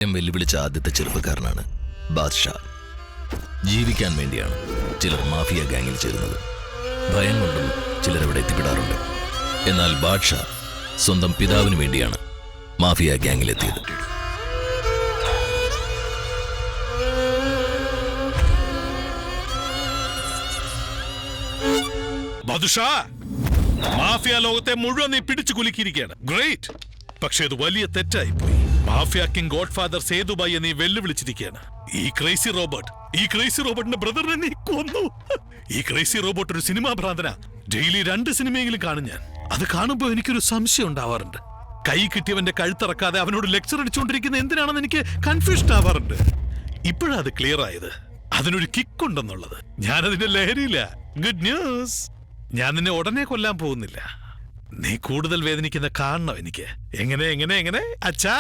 വെല്ലുവിളിച്ച ആദ്യത്തെ ചെറുപ്പക്കാരനാണ് ബാദ്ഷാ. ജീവിക്കാൻ വേണ്ടിയാണ് ചിലർ മാഫിയ ഗാങ്ങിൽ ചേരുന്നത്. ഭയം കൊണ്ടും ചിലരവിടെ എത്തിപ്പെടാറുണ്ട്. എന്നാൽ ബാദ്ഷാ സ്വന്തം പിതാവിന് വേണ്ടിയാണ് മാഫിയ ഗാങ്ങിലെത്തിയത്. മാഫിയ ലോകത്തെ മുഴുവൻ നീ പിടിച്ചു കുലുക്കിയിരിക്കുകയാണ്. ഗ്രേറ്റ്. പക്ഷെ അത് വലിയ തെറ്റായിപ്പോയി. മാഫിയ കിങ് ഗോഡ് ഫാദർ സേതുബായിയെ നീ വെല്ലുവിളിച്ചിരിക്കുകയാണ്. ഈ ക്രേസി റോബോട്ടിന്റെ ബ്രദറിനെ നീ കൊന്നു. ഈ ക്രേസി റോബോട്ട് ഒരു സിനിമാ ഭ്രാന്തനാ. ഡെയിലി 2 സിനിമയെങ്കിലും കാണും ഞാൻ. അത് കാണുമ്പോ എനിക്കൊരു സംശയം ഉണ്ടാവാറുണ്ട്. കൈ കിട്ടിയവന്റെ കഴുത്തിറക്കാതെ അവനോട് ലെക്ചർ അടിച്ചുകൊണ്ടിരിക്കുന്ന എന്തിനാണെന്ന് എനിക്ക് കൺഫ്യൂഷൻ ആവാറുണ്ട്. ഇപ്പോഴാ അത് ക്ലിയർ ആയത്. അതിനൊരു കിക്ക് ഉണ്ടെന്നുള്ളത്. ഞാനതിന്റെ ലഹരിയില്ല. Good news. ഞാൻ നിന്നെ ഉടനെ കൊല്ലാൻ പോകുന്നില്ല. നീ കൂടുതൽ വേദനിക്കുന്ന കാണണം എനിക്ക്. എങ്ങനെ എങ്ങനെ എങ്ങനെ അച്ഛാ,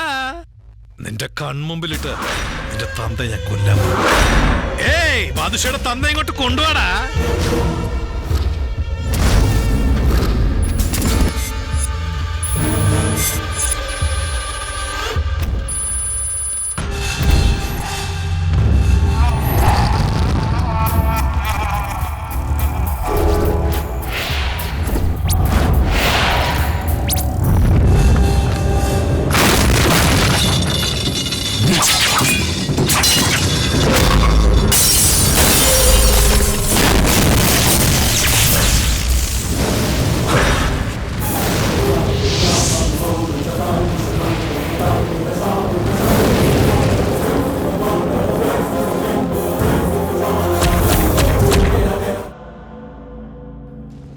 നിന്റെ കൺമുമ്പിലിട്ട് നിന്റെ തന്ത ഞാൻ കൊല്ലാൻ പോകും. ഏയ് ബാദുഷയുടെ തന്ത ഇങ്ങോട്ട് കൊണ്ടുപോടാ.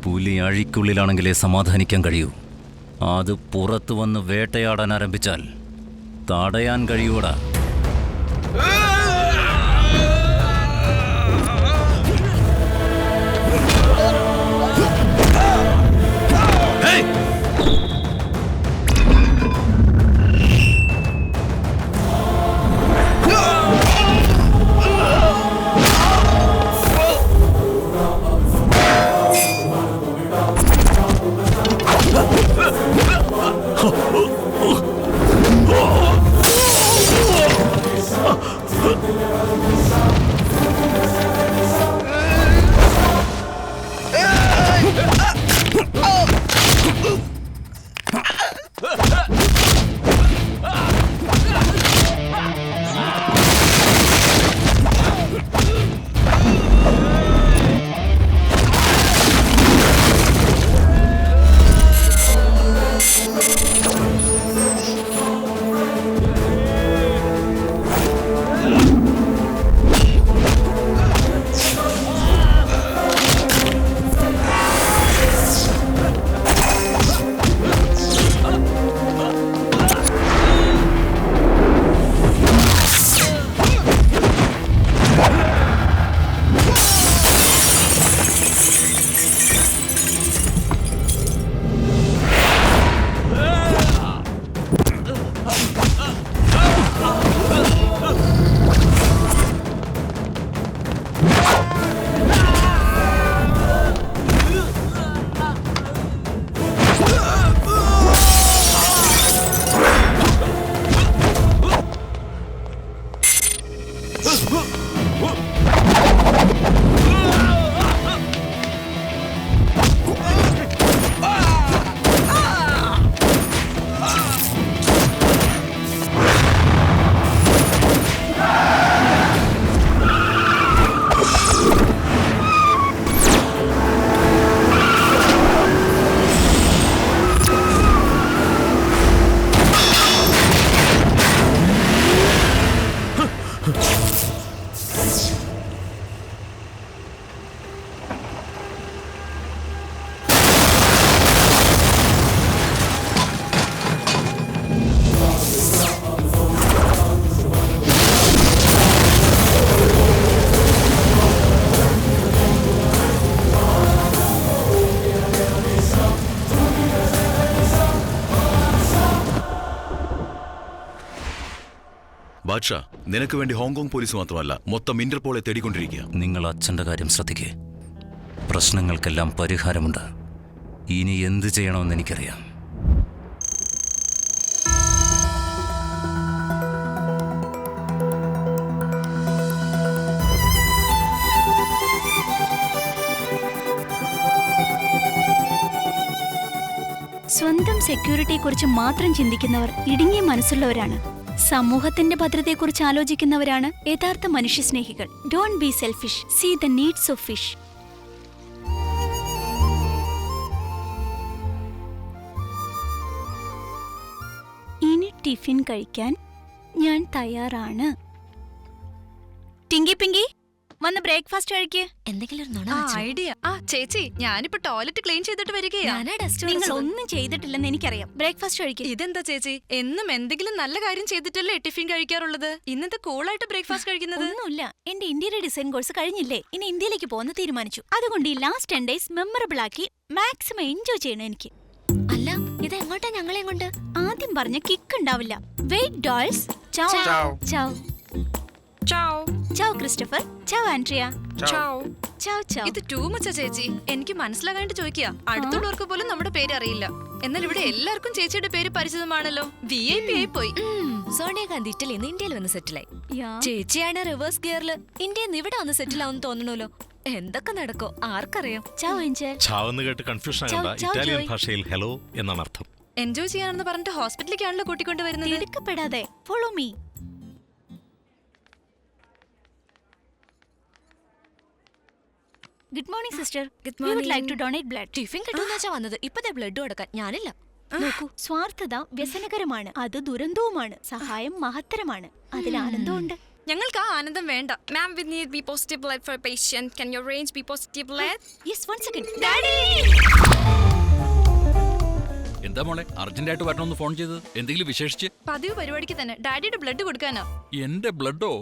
പുലി അഴിക്കുള്ളിലാണെങ്കിലേ സമാധാനിക്കാൻ കഴിയൂ. അത് പുറത്തു വന്ന് വേട്ടയാടാൻ ആരംഭിച്ചാൽ തടയാൻ കഴിയൂടാ. ബാദ്ഷാ, നിനക്ക് വേണ്ടി ഹോങ്കോങ് പോലീസ് മാത്രമല്ല മൊത്തം ഇന്റർപോളെ തേടിക്കൊണ്ടിരിക്കുക. നിങ്ങൾ അച്ഛൻ്റെ കാര്യം ശ്രദ്ധിക്കേ. പ്രശ്നങ്ങൾക്കെല്ലാം പരിഹാരമുണ്ട്. ഇനി എന്ത് ചെയ്യണമെന്ന് എനിക്കറിയാം. സ്വന്തം സെക്യൂരിറ്റിയെക്കുറിച്ച് മാത്രം ചിന്തിക്കുന്നവർ ഇടുങ്ങിയ മനസ്സുള്ളവരാണ്. സമൂഹത്തിന്റെ ഭദ്രതയെക്കുറിച്ച് ആലോചിക്കുന്നവരാണ് യഥാർത്ഥ മനുഷ്യസ്നേഹികൾ. Don't be selfish, see the needs of fish. ഇനി ടിഫിൻ കഴിക്കാൻ ഞാൻ തയ്യാറാണ്. ടിങ്കി പിങ്കി, വന്ന് ബ്രേക്ക്ഫാസ്റ്റ് കഴിക്ക്. എന്തെങ്കിലും ഐഡിയ. ചേച്ചി, ഞാനിപ്പോ ടോയ്ലറ്റ് ക്ലീൻ ചെയ്തിട്ട് വരികയാ. നിങ്ങൾ ഒന്നും ചെയ്തിട്ടില്ലെന്ന് എനിക്കറിയാം. ബ്രേക്ക്ഫാസ്റ്റ് കഴിക്ക്. ഇതെന്താ ചേച്ചി, എന്നും എന്തെങ്കിലും നല്ല കാര്യം ചെയ്തിട്ടല്ലേ ടിഫിൻ കഴിക്കാറുള്ളത്? ഇന്നത്തെ കൂളായിട്ട് ബ്രേക്ക്ഫാസ്റ്റ് കഴിക്കുന്നത്? ഒന്നുമില്ല, എന്റെ ഇന്റീരിയർ ഡിസൈൻ കോഴ്സ് കഴിഞ്ഞില്ലേ, ഇനി ഇന്ത്യയിലേക്ക് പോകുന്ന തീരുമാനിച്ചു. അതുകൊണ്ട് ഈ ലാസ്റ്റ് 10 days മെമ്മറബിൾ ആക്കി മാക്സിമം എൻജോയ് ചെയ്യണം എനിക്ക്. അല്ല, ഇത് എങ്ങോട്ടാ ഞങ്ങളെ കൊണ്ട്? ആദ്യം പറഞ്ഞ കിക്ക് ഉണ്ടാവില്ല. Wait dolls. Ciao ciao ciao ciao Christopher. Ciao Andrea. Ciao ciao ciao. ഇത് ടൂ മച്ചാ ചേച്ചി. എനിക്ക് മനസ്സിലാകാണ്ട് ചോദിക്കുക. അടുത്തുള്ളവർക്ക് പോലും നമ്മുടെ പേര് അറിയില്ല. എന്നാൽ ഇവിടെ എല്ലാവർക്കും ചേച്ചിയുടെ പേര് പരിചിതമാണല്ലോ. VIP ആയി പോയി. സോണിയാഗാന്ധി ഇറ്റലിയിൽ നിന്ന് ഇന്ത്യയിൽ വന്ന് സെറ്റിലായി. ചേച്ചിയാണ് റിവേഴ്സ് ഗിയറിൽ ഇന്ത്യയിൽ നിന്ന് ഇവിടെ വന്ന് സെറ്റിൽ ആവുന്ന തോന്നണല്ലോ. എന്തൊക്കെ നടക്കോ ആർക്കറിയാം. ചൗ എൻജോയ്. ചാവെന്ന് കേട്ട് കൺഫ്യൂഷൻ ആകണ്ട. ഇറ്റാലിയൻ ഭാഷയിൽ ഹലോ എന്നാണ് അർത്ഥം. എൻജോയ് ചെയ്യാനെന്ന് പറഞ്ഞിട്ട് ഹോസ്പിറ്റലിലേക്കാണല്ലോ കൂട്ടിക്കൊണ്ട് വരുന്നത്. എടുക്കപ്പെടാതെ follow me. Good morning sister. Good We would morning. like to donate blood. Tiffin കിട്ടുന്ന വെച്ചാ വന്നത്. ഇപ്പത്തെ ബ്ലഡ് കൊടുക്കാൻ ഞാനില്ല. നോക്കൂ, സ്വാർത്ഥത വ്യസനകരമാണ്, അത് ദുരന്തവുമാണ്. സഹായം മഹത്തരമാണ്, അതിൽ ആനന്ദമുണ്ട്. ഞങ്ങൾക്ക് ആ ആനന്ദം വേണ്ട. Ma'am, we need B positive blood for a patient. Can you arrange B positive blood? Yes, 1 second. എന്താ മോളെ അർജന്റായിട്ട് വരണമെന്ന് ഫോൺ ചെയ്തത്? എന്തെങ്കിലും വിശേഷിച്ച്? പതിവ് പരിപാടിക്ക് തന്നെ ഡാഡിയുടെ ബ്ലഡ് കൊടുക്കാനാ. എന്റെ ബ്ലഡോ?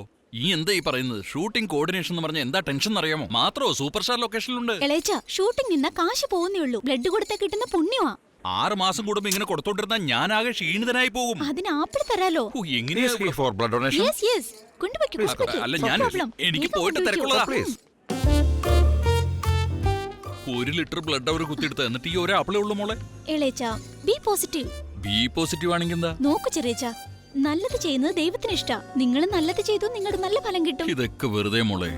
ഈ എന്താ ഈ പറയുന്നത്? ഷൂട്ടിംഗ് കോർഡിനേഷൻ എന്ന് പറഞ്ഞ എന്താ ടെൻഷൻ അറിയാമോ? മാത്രോ സൂപ്പർ സ്റ്റാർ ലൊക്കേഷനിലുണ്ട്. എളേച്ച, ഷൂട്ടിംഗ് നിന്ന കാശ് പോകുന്നേ ഉള്ളൂ. ബ്ലഡ് കൊടുത്താൽ കിട്ടുന്ന പുണ്യമാ. 6 മാസം കൂടുമ്പോ ഇങ്ങനെ കൊടുത്തോണ്ടിരുന്ന ഞാനാകെ ക്ഷീണിതനായി പോകും. അതിന് ആപ്പിൾ തരാലോ? ഓ, എങ്ങനെയാ for blood donation. Yes yes, കൊണ്ടുപോയ്ക്കോ. അല്ല, ഞാൻ എനിക്ക് പോയിട്ട് തിരക്കുള്ളതാ. 1 ലിറ്റർ ബ്ലഡ് അവർ കുത്തിയെടുത്ത, എന്നിട്ട് ഈ ഒരു ആപ്പിളേ ഉള്ളു മോളെ. എളേച്ച, ബി പോസിറ്റീവ്. ബി പോസിറ്റീവ് ആണെങ്കിൽ എന്താ? നോക്കു ചെറിയച്ച, നല്ലത് ചെയ്യുന്നത് ദൈവത്തിന് ഇഷ്ടാ. നിങ്ങൾ നല്ലത് ചെയ്തു, നിങ്ങളുടെ നല്ല ഫലം കിട്ടും. ഇതൊക്കെ വെറുതെ മോളെ.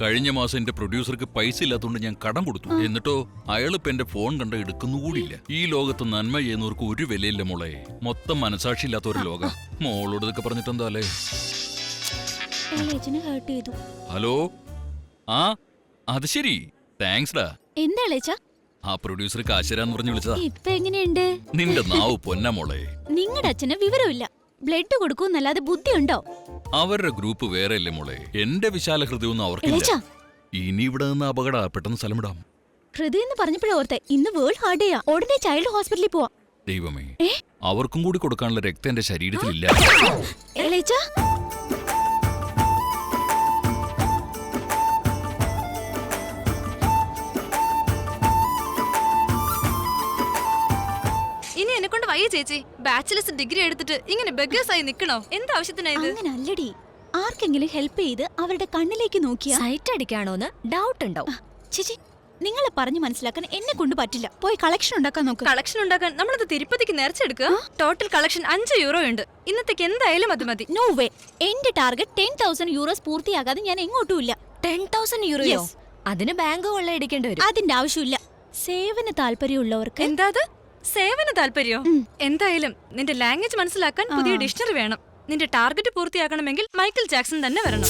കഴിഞ്ഞ മാസം എന്റെ പ്രൊഡ്യൂസർക്ക് പൈസ ഇല്ലാത്തതുകൊണ്ട് ഞാൻ കടം കൊടുത്തു. എന്നിട്ടോ അയാളിപ്പോ എന്റെ ഫോൺ കണ്ട എടുക്കുന്നുകൂടിയില്ല. ഈ ലോകത്ത് നന്മ ചെയ്യുന്നവർക്ക് ഒരു വിലയില്ല മോളെ. മൊത്തം മനസാക്ഷി ഇല്ലാത്ത ഒരു ലോകം. മോളോട് ഇതൊക്കെ പറഞ്ഞിട്ടെന്താ അല്ലേ? എളേച്ചനെ ഹേർട്ട് ചെയ്തു. ഹലോ, ആ അത് ശരി, താങ്ക്സ് ഡാ. എന്താ എളേച്ച? ആ പ്രൊഡ്യൂസർ കാശരാന്ന് പറഞ്ഞു വിളിച്ചതാ. ഇപ്പൊ എങ്ങനെയുണ്ട്? നിന്റെ നാവ് പൊന്ന മോളെ. നിങ്ങളുടെ അച്ഛന് വിവരമില്ല. ബ്ലഡ് കൊടുക്കൂന്നല്ലാതെ ബുദ്ധിയുണ്ടോ? അവരുടെ ഗ്രൂപ്പ് വേറെ അല്ലേ മോളെ. എന്റെ വിശാല ഹൃദയമൊന്നും അവർക്കില്ല. എളേച്ച, ഇനി ഇവിടെ നിന്ന് അപകട, പെട്ടെന്ന് സ്ഥലമിടാം. ഹൃദയം എന്ന് പറഞ്ഞപ്പോഴോർത്തെ ഇന്ന് വേൾഡ് ഹാർട്ട് ഡേയാ. ഉടനെ ചൈൽഡ് ഹോസ്പിറ്റലിൽ പോവാം. ദൈവമേ, അവർക്കും കൂടി കൊടുക്കാനുള്ള രക്തം എന്റെ ശരീരത്തിലില്ല. എളേച്ച, ഇനി എന്നെ കൊണ്ട് വയ്യ ചേച്ചി. ബാച്ചിലേഴ്സ് ഡിഗ്രി എടുത്തിട്ട് ഇങ്ങനെ ബെഗേഴ്സ് ആയി നിക്കണോ? എന്താവശ്യത്തിനായത്? അങ്ങനെ അല്ലടി. ആർക്കെങ്കിലും ഹെൽപ്പ് ചെയ്ത് അവരുടെ കണ്ണിലേക്ക് നോക്കിയാ സൈറ്റ് അടിക്കാണോന്ന് ഡൗട്ട് ഉണ്ടാവും. ചേച്ചി, നിങ്ങളെ പറഞ്ഞു മനസ്സിലാക്കാൻ എന്നെ കൊണ്ട് പറ്റില്ല. പോയി കളക്ഷൻ ഉണ്ടാക്കാൻ നോക്ക്. കളക്ഷൻ ഉണ്ടാക്കാൻ നമ്മളത് തിരുപ്പതിക്ക് നേർച്ചെടുക്കുക. ടോട്ടൽ കളക്ഷൻ 5 യൂറോ ഉണ്ട്. ഇന്നത്തേക്ക് എന്തായാലും അത് മതി. No way. എന്റെ ടാർഗറ്റ് 10,000 യൂറോസ് പൂർത്തിയാകാതെ ഞാൻ എങ്ങോട്ടും ഇല്ല. 10,000 യൂറോയോ? Yes. അതിന് ബാങ്ക് കൊള്ളയടിക്കേണ്ടി വരും. അതിന്റെ ആവശ്യമില്ല. സേവന താല്പര്യമുള്ളവർക്ക്. എന്താ സേവന താല്പര്യോ? എന്തായാലും നിന്റെ ലാംഗ്വേജ് മനസ്സിലാക്കാൻ പുതിയ ഡിക്ഷണറി വേണം. നിന്റെ ടാർഗറ്റ് പൂർത്തിയാക്കണമെങ്കിൽ മൈക്കിൾ ജാക്സൺ തന്നെ വരണം.